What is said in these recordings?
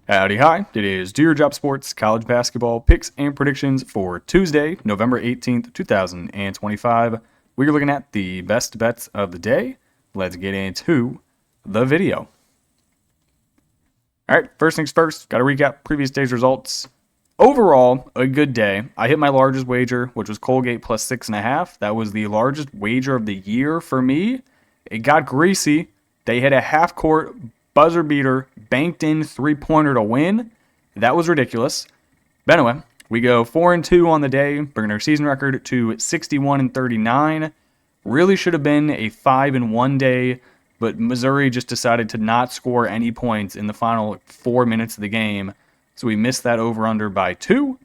Howdy, hi. It is Do Your Job Sports College Basketball Picks and Predictions for Tuesday, November 18th, 2025. We're looking at the best bets of the day. Let's get into the video. All right, first things first, got to recap previous day's results. Overall, a good day. I hit my largest wager, which was Colgate plus 6.5. That was the largest wager of the year for me. It got greasy. They hit a half-court buzzer beater, banked in three-pointer to win. That was ridiculous. But anyway, we go 4-2 on the day, bringing our season record to 61-39. Really should have been a 5-1 day, but Missouri just decided to not score any points in the final 4 minutes of the game. So we missed that over-under by 2.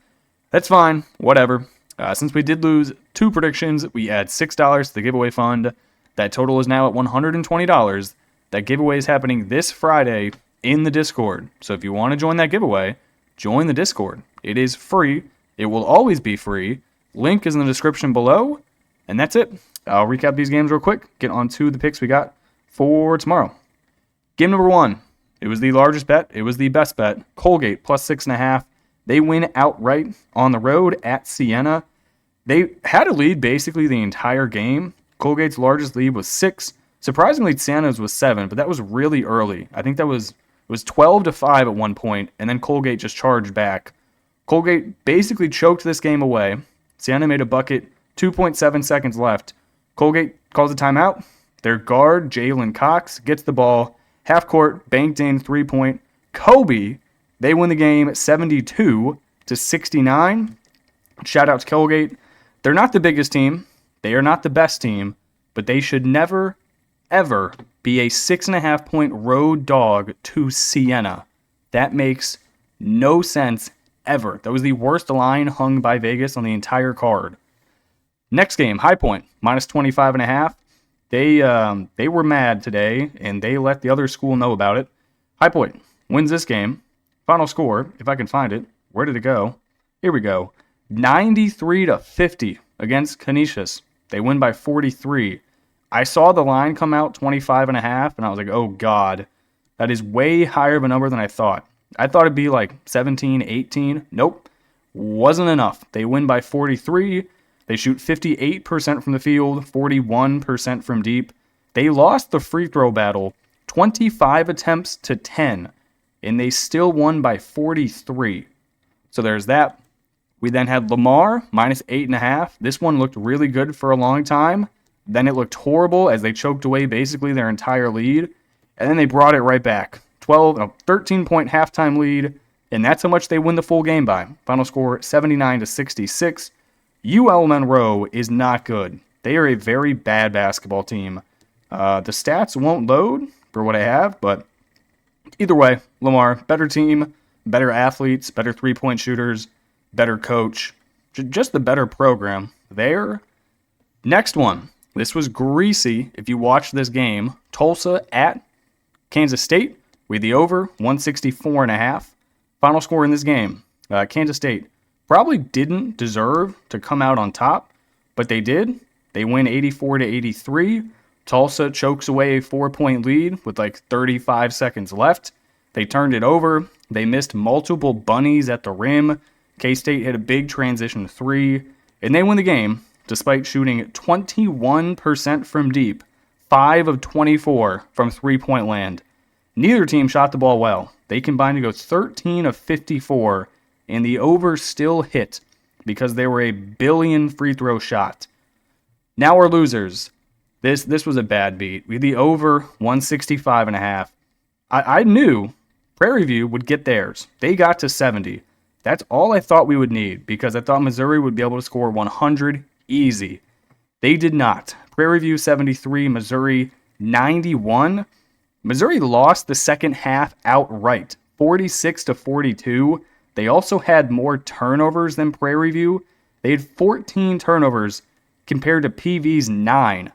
That's fine, whatever. Since we did lose 2 predictions, we add $6 to the giveaway fund. That total is now at $120. That giveaway is happening this Friday in the Discord. So if you want to join that giveaway, join the Discord. It is free. It will always be free. Link is in the description below. And that's it. I'll recap these games real quick. Get on to the picks we got for tomorrow. Game number 1. It was the largest bet. It was the best bet. Colgate plus 6.5. They win outright on the road at Siena. They had a lead basically the entire game. Colgate's largest lead was 6. Surprisingly, Siena's was 7, but that was really early. I think it was 12-5 at one point, and then Colgate just charged back. Colgate basically choked this game away. Siena made a bucket, 2.7 seconds left. Colgate calls a timeout. Their guard, Jalen Cox, gets the ball. Half court, banked in, 3-point. Kobe, they win the game 72-69. Shout out to Colgate. They're not the biggest team. They are not the best team, but they should never, ever be a 6.5-point road dog to Siena. That makes no sense ever. That was the worst line hung by Vegas on the entire card. Next game, High Point, minus 25.5. They were mad today, and they let the other school know about it. High Point wins this game. Final score, if I can find it. Where did it go? Here we go. 93-50 against Canisius. They win by 43. I saw the line come out 25.5, and I was like, oh, God. That is way higher of a number than I thought. I thought it'd be like 17, 18. Nope. Wasn't enough. They win by 43. They shoot 58% from the field, 41% from deep. They lost the free throw battle 25 attempts to 10, and they still won by 43. So there's that. We then had Lamar, minus 8.5. This one looked really good for a long time. Then it looked horrible as they choked away basically their entire lead. And then they brought it right back. 13-point halftime lead, and that's how much they win the full game by. Final score, 79-66. UL Monroe is not good. They are a very bad basketball team. The stats won't load for what I have, but either way, Lamar, better team, better athletes, better three-point shooters, better coach, just the better program there. Next one. This was greasy if you watched this game. Tulsa at Kansas State. We had the over, 164.5. Final score in this game. Kansas State probably didn't deserve to come out on top, but they did. They win 84-83. Tulsa chokes away a 4-point lead with like 35 seconds left. They turned it over. They missed multiple bunnies at the rim. K-State hit a big transition 3, and they win the game despite shooting 21% from deep, 5 of 24 from three-point land. Neither team shot the ball well. They combined to go 13 of 54, and the over still hit because there were a billion free throw shot. Now our losers. This was a bad beat. We had the over 165.5. I knew Prairie View would get theirs. They got to 70. That's all I thought we would need because I thought Missouri would be able to score 100 easy. They did not. Prairie View 73, Missouri 91. Missouri lost the second half outright, 46-42. They also had more turnovers than Prairie View. They had 14 turnovers compared to PV's 9.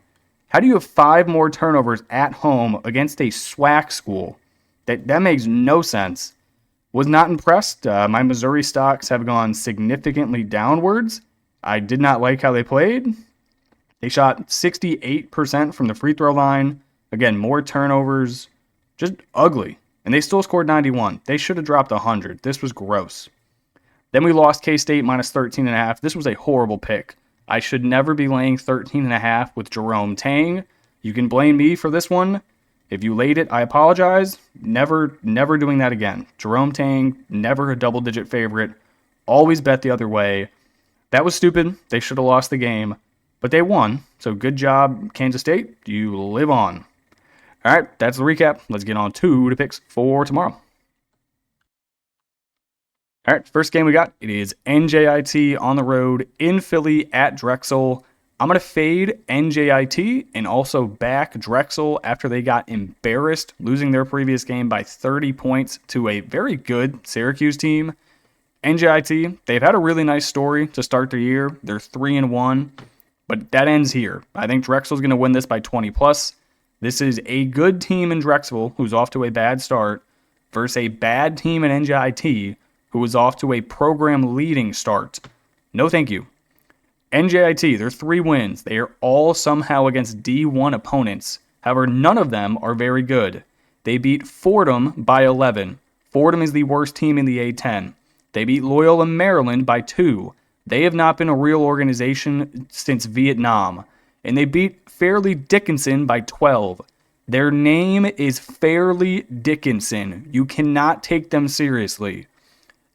How do you have 5 more turnovers at home against a SWAC school? That makes no sense. Was not impressed. My Missouri stocks have gone significantly downwards. I did not like how they played. They shot 68% from the free throw line. Again, more turnovers. Just ugly. and they still scored 91. They should have dropped 100. This was gross. Then we lost K-State minus 13.5. This was a horrible pick. I should never be laying 13.5 with Jerome Tang. You can blame me for this one. If you laid it, I apologize. Never doing that again. Jerome Tang, never a double-digit favorite. Always bet the other way. That was stupid. They should have lost the game, but they won. So good job, Kansas State. You live on. All right, that's the recap. Let's get on to the picks for tomorrow. All right, first game we got, it is NJIT on the road in Philly at Drexel. I'm going to fade NJIT and also back Drexel after they got embarrassed, losing their previous game by 30 points to a very good Syracuse team. NJIT, they've had a really nice story to start the year. They're 3-1, but that ends here. I think Drexel's going to win this by 20 plus. This is a good team in Drexel who's off to a bad start versus a bad team in NJIT who is off to a program-leading start. No thank you. NJIT, their 3 wins. They are all somehow against D1 opponents. However, none of them are very good. They beat Fordham by 11. Fordham is the worst team in the A10. They beat Loyola Maryland by 2. They have not been a real organization since Vietnam. And they beat Fairleigh Dickinson by 12. Their name is Fairleigh Dickinson. You cannot take them seriously.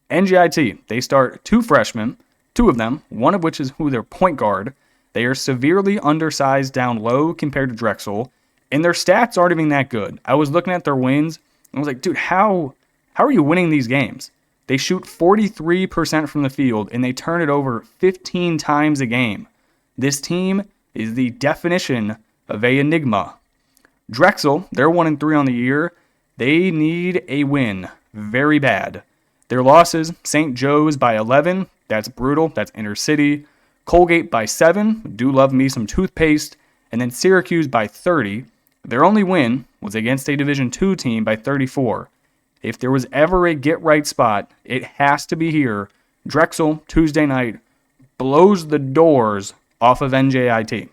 NJIT, they start 2 freshmen, 2 of them, one of which is who their point guard. They are severely undersized down low compared to Drexel, and their stats aren't even that good. I was looking at their wins, and I was like, dude, how are you winning these games? They shoot 43% from the field, and they turn it over 15 times a game. This team is the definition of an enigma. Drexel, they're 1-3 on the year. They need a win very bad. Their losses, St. Joe's by 11. That's brutal. That's inner city. Colgate by 7. Do love me some toothpaste. And then Syracuse by 30. Their only win was against a Division II team by 34. If there was ever a get-right spot, it has to be here. Drexel, Tuesday night, blows the doors off of NJIT.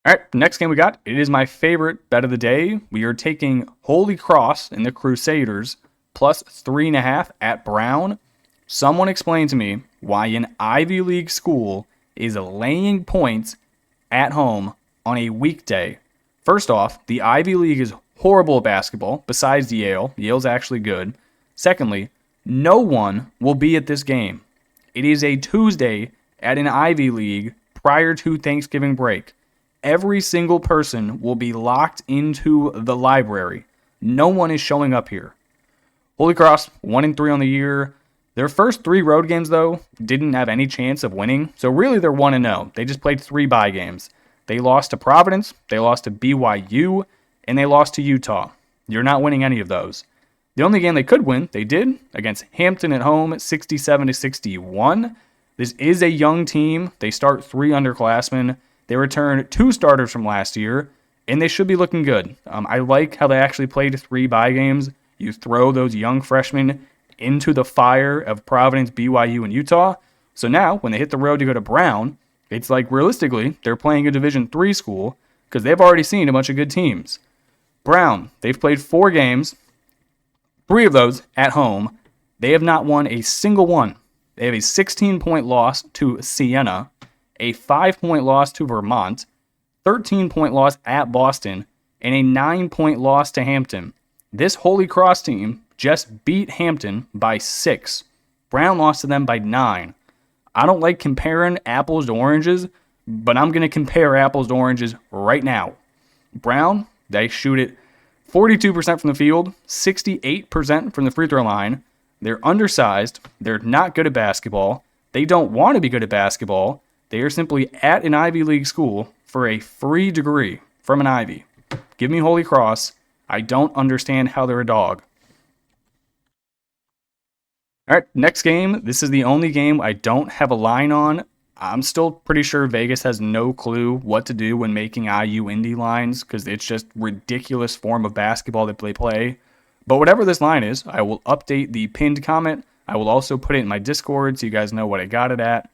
All right, the next game we got, it is my favorite bet of the day. We are taking Holy Cross and the Crusaders plus 3.5 at Brown. Someone explain to me why an Ivy League school is laying points at home on a weekday. First off, the Ivy League is horrible at basketball, besides Yale. Yale's actually good. Secondly, no one will be at this game. It is a Tuesday at an Ivy League prior to Thanksgiving break. Every single person will be locked into the library. No one is showing up here. Holy Cross, 1-3 on the year. Their first 3 road games, though, didn't have any chance of winning. So really, they're 1-0. They just played 3 bye games. They lost to Providence, they lost to BYU, and they lost to Utah. You're not winning any of those. The only game they could win, they did, against Hampton at home, 67-61. This is a young team. They start 3 underclassmen. They return 2 starters from last year, and they should be looking good. I like how they actually played 3 bye games. You throw those young freshmen into the fire of Providence, BYU, and Utah. So now, when they hit the road to go to Brown, it's like realistically, they're playing a Division III school because they've already seen a bunch of good teams. Brown, they've played 4 games, 3 of those at home. They have not won a single one. They have a 16-point loss to Siena, a 5-point loss to Vermont, 13-point loss at Boston, and a 9-point loss to Hampton. This Holy Cross team just beat Hampton by 6. Brown lost to them by 9. I don't like comparing apples to oranges, but I'm going to compare apples to oranges right now. Brown, they shoot it 42% from the field, 68% from the free throw line. They're undersized. They're not good at basketball. They don't want to be good at basketball. They are simply at an Ivy League school for a free degree from an Ivy. Give me Holy Cross. I don't understand how they're a dog. All right, next game. This is the only game I don't have a line on. I'm still pretty sure Vegas has no clue what to do when making IU Indy lines because it's just ridiculous form of basketball that they play. But whatever this line is, I will update the pinned comment. I will also put it in my Discord so you guys know what I got it at.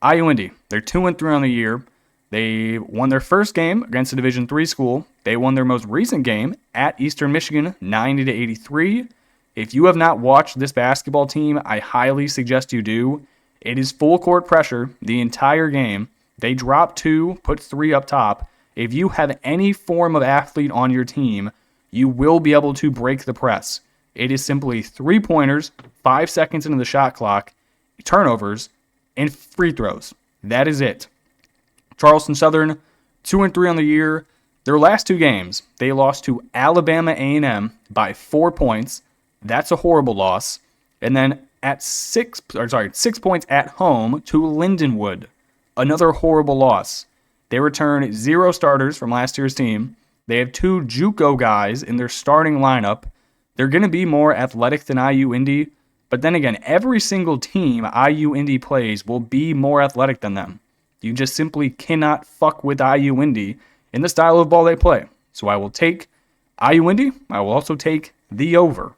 IU Indy, they're 2-3 on the year. They won their first game against a Division III school. They won their most recent game at Eastern Michigan, 90-83. If you have not watched this basketball team, I highly suggest you do. It is full court pressure the entire game. They drop 2, put 3 up top. If you have any form of athlete on your team, you will be able to break the press. It is simply 3-pointers, 5 seconds into the shot clock, turnovers, and free throws. That is it. Charleston Southern, 2-3 on the year. Their last 2 games, they lost to Alabama A&M by 4 points. That's a horrible loss. And then at 6 points at home to Lindenwood. Another horrible loss. They return 0 starters from last year's team. They have 2 JUCO guys in their starting lineup. They're going to be more athletic than IU Indy. But then again, every single team IU Indy plays will be more athletic than them. You just simply cannot fuck with IU Indy in the style of ball they play. So I will take IU Indy. I will also take the over.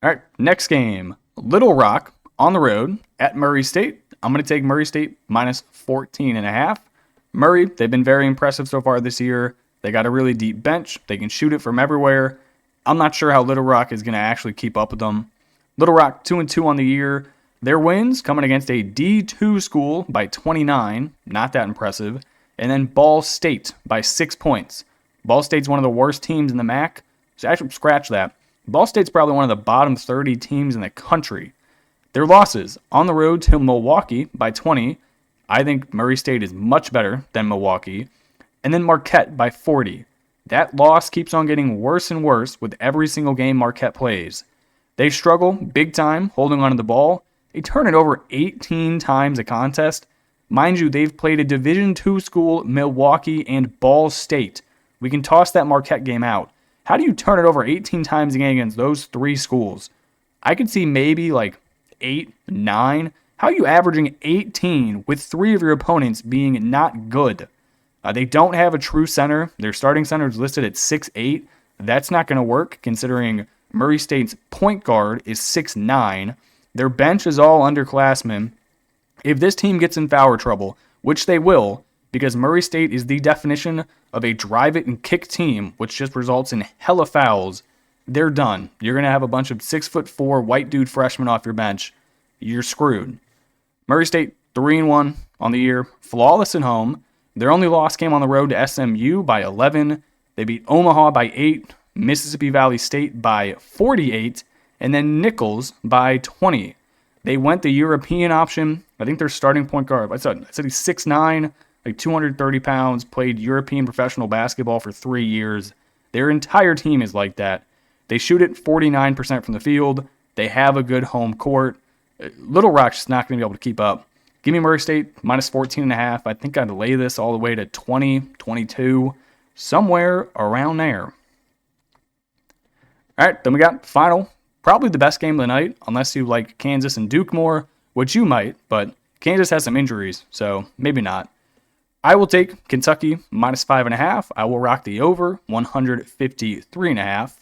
All right, next game. Little Rock on the road at Murray State. I'm going to take Murray State minus 14.5. Murray, they've been very impressive so far this year. They got a really deep bench. They can shoot it from everywhere. I'm not sure how Little Rock is going to actually keep up with them. Little Rock 2-2 on the year. Their wins coming against a D2 school by 29, not that impressive, and then Ball State by 6 points. Ball State's one of the worst teams in the MAC, so actually scratch that. Ball State's probably one of the bottom 30 teams in the country. Their losses on the road to Milwaukee by 20. I think Murray State is much better than Milwaukee. And then Marquette by 40. That loss keeps on getting worse and worse with every single game Marquette plays. They struggle big time holding onto the ball. They turn it over 18 times a contest. Mind you, they've played a Division II school, Milwaukee, and Ball State. We can toss that Marquette game out. How do you turn it over 18 times a game against those 3 schools? I could see maybe like 8, 9. How are you averaging 18 with 3 of your opponents being not good? They don't have a true center. Their starting center is listed at 6'8". That's not going to work considering Murray State's point guard is 6'9". Their bench is all underclassmen. If this team gets in foul trouble, which they will, because Murray State is the definition of a drive-it-and-kick team, which just results in hella fouls, they're done. You're going to have a bunch of 6'4" white dude freshmen off your bench. You're screwed. Murray State 3-1 on the year, flawless at home. Their only loss came on the road to SMU by 11. They beat Omaha by 8, Mississippi Valley State by 48, and then Nichols by 20. They went the European option. I think their starting point guard, I said he's 6'9", like 230 pounds, played European professional basketball for 3 years. Their entire team is like that. They shoot it 49% from the field. They have a good home court. Little Rock's just not going to be able to keep up. Give me Murray State minus 14.5. I think I'd lay this all the way to 20, 22, somewhere around there. All right, then we got final. Probably the best game of the night, unless you like Kansas and Duke more, which you might, but Kansas has some injuries, so maybe not. I will take Kentucky minus 5.5. I will rock the over 153.5.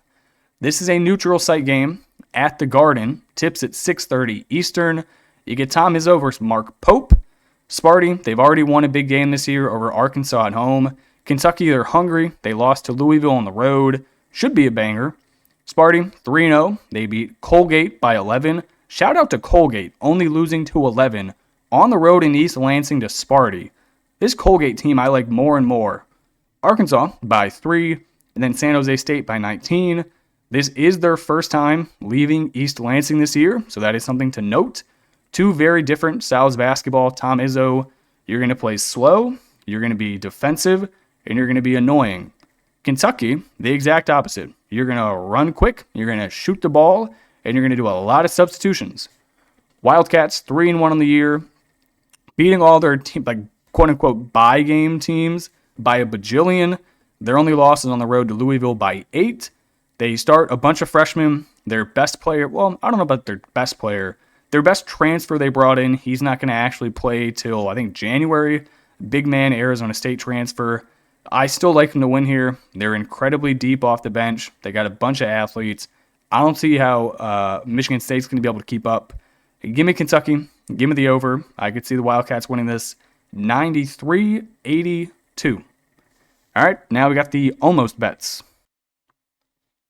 This is a neutral site game at the Garden. Tips at 6:30 Eastern. You get Tom Izzo versus Mark Pope. Sparty, they've already won a big game this year over Arkansas at home. Kentucky, they're hungry. They lost to Louisville on the road. Should be a banger. Sparty, 3-0. They beat Colgate by 11. Shout out to Colgate, only losing to 11 on the road in East Lansing to Sparty. This Colgate team I like more and more. Arkansas by 3, and then San Jose State by 19. This is their first time leaving East Lansing this year, so that is something to note. 2 very different styles of basketball. Tom Izzo, you're going to play slow, you're going to be defensive, and you're going to be annoying. Kentucky, the exact opposite. You're going to run quick, you're going to shoot the ball, and you're going to do a lot of substitutions. Wildcats, 3-1 on the year, beating all their team, like quote-unquote bye game teams by a bajillion. Their only losses on the road to Louisville by 8. They start a bunch of freshmen. Their best player, well, I don't know about their best player. Their best transfer they brought in, he's not going to actually play till, I think, January. Big man, Arizona State transfer. I still like them to win here. They're incredibly deep off the bench. They got a bunch of athletes. I don't see how Michigan State's going to be able to keep up. Give me Kentucky. Give me the over. I could see the Wildcats winning this. 93-82. All right, now we got the almost bets.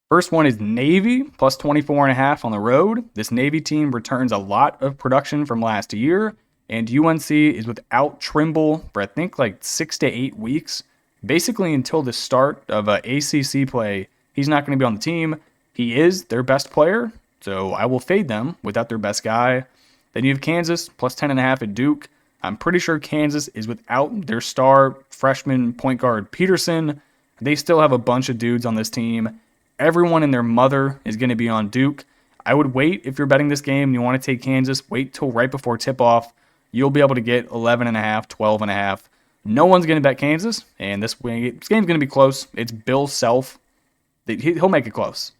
First one is Navy, plus 24.5 on the road. This Navy team returns a lot of production from last year, and UNC is without Trimble for I think like 6 to 8 weeks. Basically until the start of ACC play, he's not going to be on the team. He is their best player, so I will fade them without their best guy. Then you have Kansas, plus 10.5 at Duke. I'm pretty sure Kansas is without their star freshman point guard Peterson. They still have a bunch of dudes on this team. Everyone and their mother is going to be on Duke. I would wait if you're betting this game and you want to take Kansas. Wait till right before tip-off. You'll be able to get 11.5, 12.5. No one's going to bet Kansas, and this game's going to be close. It's Bill Self. He'll make it close.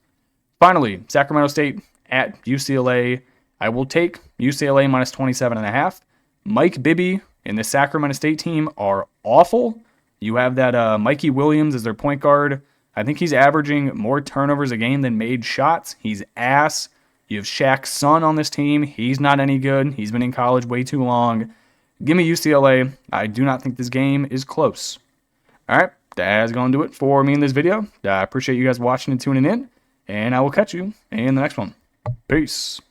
Finally, Sacramento State at UCLA. I will take UCLA minus 27.5. Mike Bibby and the Sacramento State team are awful. You have that Mikey Williams as their point guard. I think he's averaging more turnovers a game than made shots. He's ass. You have Shaq's son on this team. He's not any good. He's been in college way too long. Give me UCLA. I do not think this game is close. All right, that's going to do it for me in this video. I appreciate you guys watching and tuning in, and I will catch you in the next one. Peace.